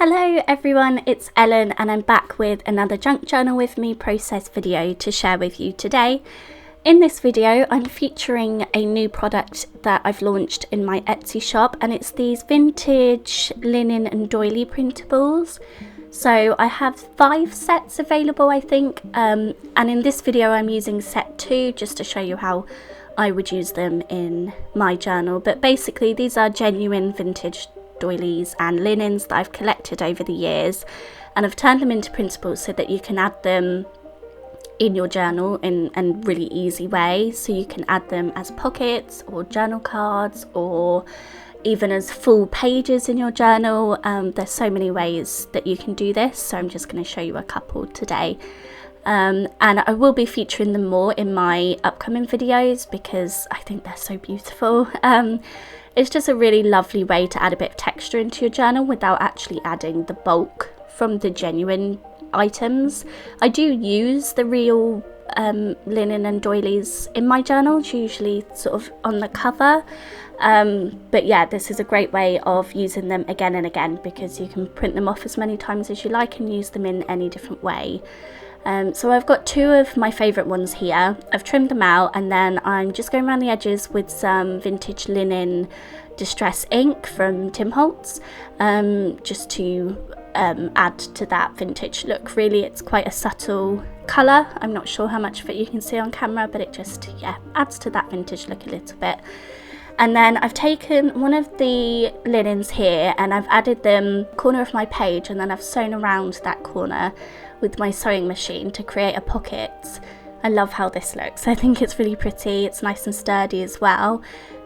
Hello everyone, it's Ellen and I'm back with another junk journal with me process video to share with you today. In this video I'm featuring a new product that I've launched in my Etsy shop, and it's these vintage linen and doily printables. So I have 5 sets available I think, and in this video I'm using set 2 just to show you how I would use them in my journal. But basically these are genuine vintage doilies and linens that I've collected over the years, and I've turned them into printables so that you can add them in your journal in a really easy way. So you can add them as pockets or journal cards or even as full pages in your journal. There's so many ways that you can do this, so I'm just going to show you a couple today. And I will be featuring them more in my upcoming videos because I think they're so beautiful. It's just a really lovely way to add a bit of texture into your journal without actually adding the bulk from the genuine items. I do use the real linen and doilies in my journals, usually sort of on the cover. But yeah, this is a great way of using them again and again because you can print them off as many times as you like and use them in any different way. So I've got 2 of my favourite ones here. I've trimmed them out and then I'm just going around the edges with some vintage linen distress ink from Tim Holtz, just to add to that vintage look. Really, it's quite a subtle colour. I'm not sure how much of it you can see on camera, but it just adds to that vintage look a little bit. And then I've taken one of the linens here and I've added them corner of my page, and then I've sewn around that corner with my sewing machine to create a pocket. I love how this looks. I think it's really pretty. It's nice and sturdy as well.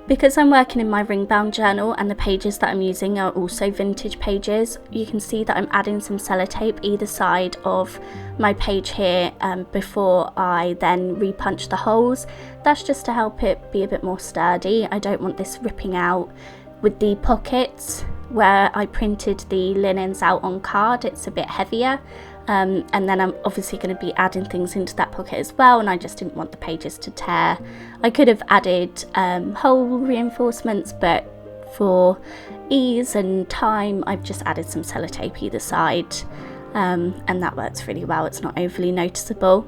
Because I'm working in my ring bound journal and the pages that I'm using are also vintage pages, you can see that I'm adding some sellotape either side of my page here before I then repunch the holes. That's just to help it be a bit more sturdy. I don't want this ripping out. With the pockets where I printed the linens out on card, it's a bit heavier. And then I'm obviously going to be adding things into that pocket as well, and I just didn't want the pages to tear. I could have added hole reinforcements, but for ease and time I've just added some sellotape either side, and that works really well. It's not overly noticeable.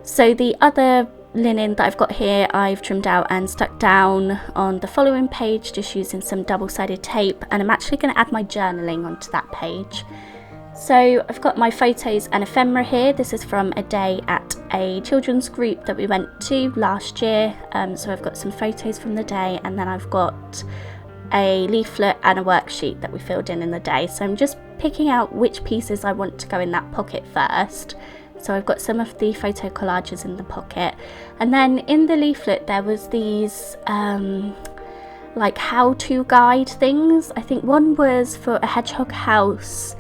So the other linen that I've got here I've trimmed out and stuck down on the following page just using some double-sided tape, and I'm actually going to add my journaling onto that page. So I've got my photos and ephemera here. This is from a day at a children's group that we went to last year. So I've got some photos from the day, and then I've got a leaflet and a worksheet that we filled in the day. So I'm just picking out which pieces I want to go in that pocket first. So I've got some of the photo collages in the pocket, and then in the leaflet there was these like how-to guide things. I think one was for a hedgehog house,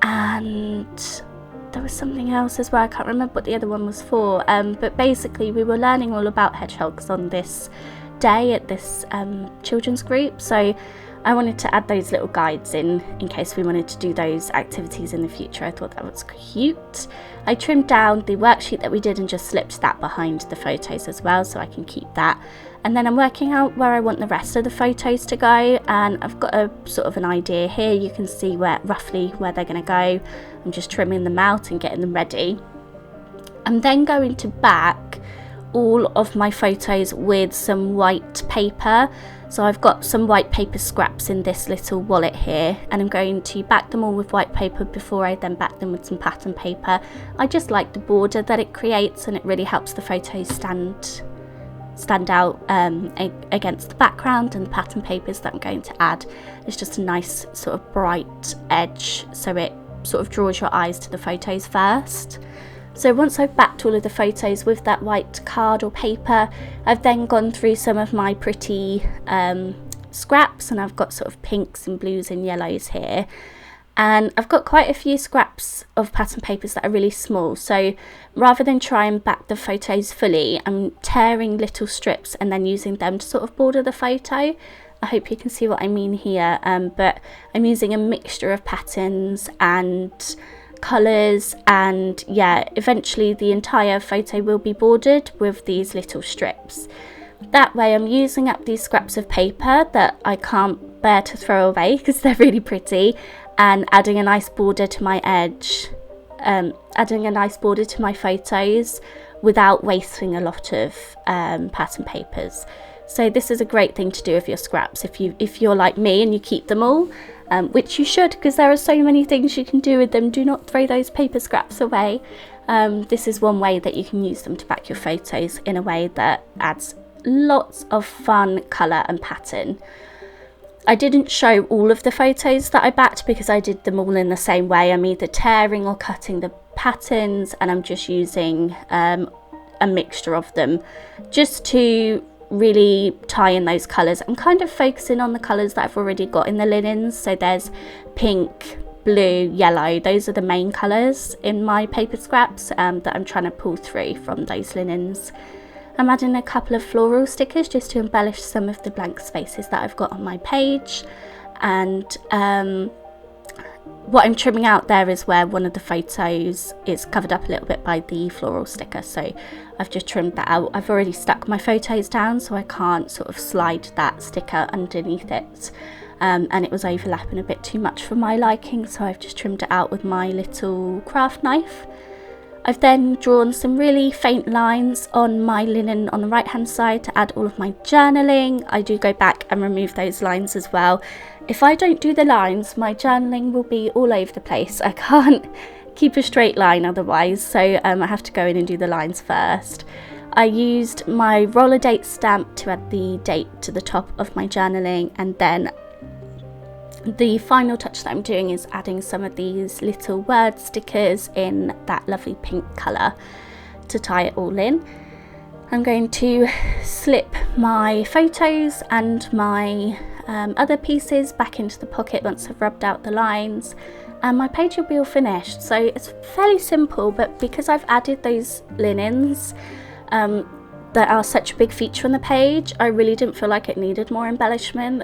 and there was something else as well. I can't remember what the other one was for, but basically we were learning all about hedgehogs on this day at this children's group, so I wanted to add those little guides in case we wanted to do those activities in the future. I thought that was cute. I trimmed down the worksheet that we did and just slipped that behind the photos as well, so I can keep that. And then I'm working out where I want the rest of the photos to go, and I've got a sort of an idea here. You can see roughly where they're going to go. I'm just trimming them out and getting them ready. I'm then going to back all of my photos with some white paper. So I've got some white paper scraps in this little wallet here, and I'm going to back them all with white paper before I then back them with some pattern paper. I just like the border that it creates, and it really helps the photos stand out against the background and the pattern papers that I'm going to add. It's just a nice sort of bright edge, so it sort of draws your eyes to the photos first. So once I've backed all of the photos with that white card or paper, I've then gone through some of my pretty scraps, and I've got sort of pinks and blues and yellows here. And I've got quite a few scraps of pattern papers that are really small, so rather than try and back the photos fully, I'm tearing little strips and then using them to sort of border the photo. I hope you can see what I mean here, but I'm using a mixture of patterns and colours, and eventually the entire photo will be bordered with these little strips. That way I'm using up these scraps of paper that I can't bear to throw away because they're really pretty, and adding a nice border to my edge, adding a nice border to my photos without wasting a lot of pattern papers. So this is a great thing to do with your scraps if you're like me and you keep them all, which you should, because there are so many things you can do with them. Do not throw those paper scraps away. This is one way that you can use them to back your photos in a way that adds lots of fun colour and pattern. I didn't show all of the photos that I backed because I did them all in the same way. I'm either tearing or cutting the patterns, and I'm just using a mixture of them just to really tie in those colours. I'm kind of focusing on the colours that I've already got in the linens. So there's pink, blue, yellow. Those are the main colours in my paper scraps that I'm trying to pull through from those linens. I'm adding a couple of floral stickers just to embellish some of the blank spaces that I've got on my page, and what I'm trimming out there is where one of the photos is covered up a little bit by the floral sticker, so I've just trimmed that out. I've already stuck my photos down, so I can't sort of slide that sticker underneath it, and it was overlapping a bit too much for my liking, so I've just trimmed it out with my little craft knife. I've then drawn some really faint lines on my linen on the right hand side to add all of my journaling. I do go back and remove those lines as well. If I don't do the lines, my journaling will be all over the place. I can't keep a straight line otherwise, so I have to go in and do the lines first. I used my roller date stamp to add the date to the top of my journaling, and then the final touch that I'm doing is adding some of these little word stickers in that lovely pink colour to tie it all in. I'm going to slip my photos and my other pieces back into the pocket once I've rubbed out the lines, and my page will be all finished. So it's fairly simple, but because I've added those linens that are such a big feature on the page, I really didn't feel like it needed more embellishment.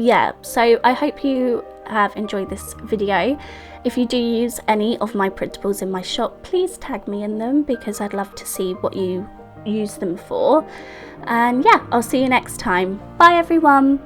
Yeah, so I hope you have enjoyed this video. If you do use any of my printables in my shop, please tag me in them because I'd love to see what you use them for. And yeah, I'll see you next time. Bye everyone.